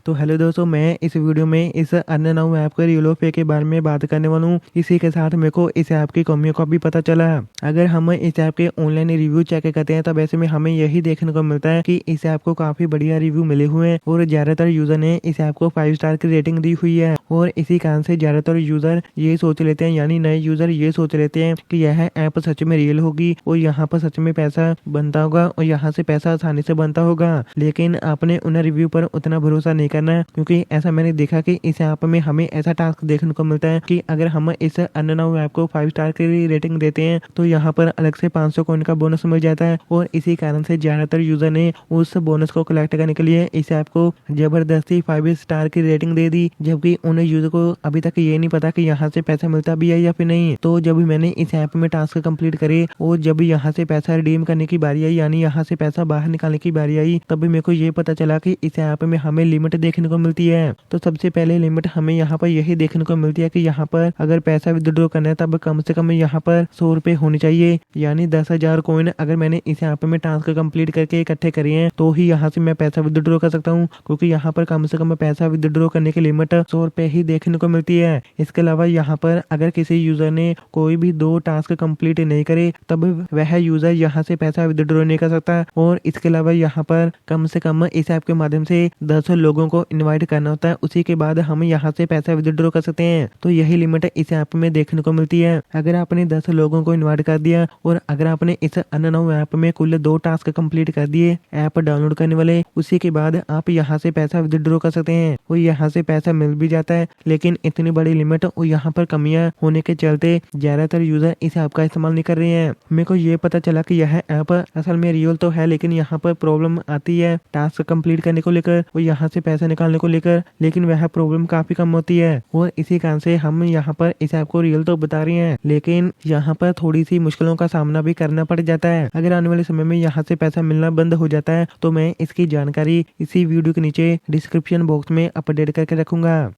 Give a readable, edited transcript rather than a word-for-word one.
तो हेलो दोस्तों, मैं इस वीडियो में इस अननाउ ऐप के रियल पे के बारे में बात करने वाला हूँ। इसी के साथ मेरे को इस ऐप की कमियों का भी पता चला है। अगर हम इस ऐप के ऑनलाइन रिव्यू चेक करते हैं तब ऐसे में हमें यही देखने को मिलता है कि इस ऐप को काफी बढ़िया रिव्यू मिले हुए हैं और ज्यादातर यूजर ने इस ऐप को 5 स्टार की रेटिंग दी हुई है। और इसी कारण से ज्यादातर यूजर ये सोच लेते हैं, यानी नए यूजर ये सोच लेते हैं कि यह ऐप सच में रियल होगी और यहाँ पर सच में पैसा बनता होगा और यहाँ से पैसा आसानी से बनता होगा। लेकिन आपने उन रिव्यू पर उतना भरोसा नहीं करना है, क्योंकि ऐसा मैंने देखा कि इस ऐप में हमें ऐसा टास्क देखने को मिलता है कि अगर हम इस अननाउ ऐप को 5 स्टार की रेटिंग देते हैं तो यहाँ पर अलग से 500 कॉइन का बोनस मिल जाता है। और इसी कारण से ज्यादातर यूजर ने उस बोनस को कलेक्ट करने के लिए इस ऐप को जबरदस्ती 5 स्टार की रेटिंग दे दी, जबकि उन यूजर को अभी तक ये नहीं पता कि यहाँ से पैसा मिलता भी है या फिर नहीं। तो जब मैंने इस ऐप में टास्क कंप्लीट करे और जब यहाँ से पैसा रिडीम करने की बारी आई, यानी यहाँ से पैसा बाहर निकालने की बारी आई, तब मेरे को ये पता चला कि इस ऐप में हमें लिमिट देखने को मिलती है। तो सबसे पहले लिमिट हमें यहाँ पर यही देखने को मिलती है कि यहाँ पर अगर पैसा विड्रॉ करना है तब कम से कम यहाँ पर 100 रुपए होने चाहिए, यानी 10,000 कॉइन अगर मैंने इस ऐप में टास्क कंप्लीट करके इकट्ठे करे हैं तो ही यहाँ से मैं पैसा विड्रॉ कर सकता हूँ, क्योंकि यहाँ पर कम से कम पैसा विड्रॉ करने की लिमिट 100 रुपए ही देखने को मिलती है। इसके अलावा यहाँ पर अगर किसी यूजर ने कोई भी 2 टास्क कंप्लीट नहीं करे तब वह यूजर यहाँ से पैसा विड्रॉ नहीं कर सकता। और इसके अलावा यहाँ पर कम से कम इस ऐप के माध्यम से 10 लोगों को इनवाइट करना होता है, उसी के बाद हम यहाँ से पैसा विड्रॉ कर सकते हैं। तो यही लिमिट इस ऐप में देखने को मिलती है। अगर आपने 10 लोगों को इनवाइट कर दिया और अगर आपने इस अननाउ ऐप में कुल 2 टास्क कंप्लीट कर दिए ऐप डाउनलोड करने वाले, उसी के बाद आप यहाँ से पैसा विड्रॉ कर सकते हैं और यहाँ से पैसा मिल भी जाता है। लेकिन इतनी बड़ी लिमिट और यहाँ पर कमियां होने के चलते ज्यादातर यूजर इस ऐप का इस्तेमाल नहीं कर रहे हैं। मेरे को ये पता चला कि यह ऐप असल में रियल तो है, लेकिन यहाँ पर प्रॉब्लम आती है टास्क कंप्लीट करने को लेकर और यहाँ से पैसा निकालने को लेकर, लेकिन वह प्रॉब्लम काफी कम होती है। और इसी कारण से हम यहाँ पर इस ऐप को रियल तो बता रहे हैं, लेकिन यहाँ पर थोड़ी सी मुश्किलों का सामना भी करना पड़ जाता है। अगर आने वाले समय में यहाँ से पैसा मिलना बंद हो जाता है तो मैं इसकी जानकारी इसी वीडियो के नीचे डिस्क्रिप्शन बॉक्स में अपडेट करके रखूंगा।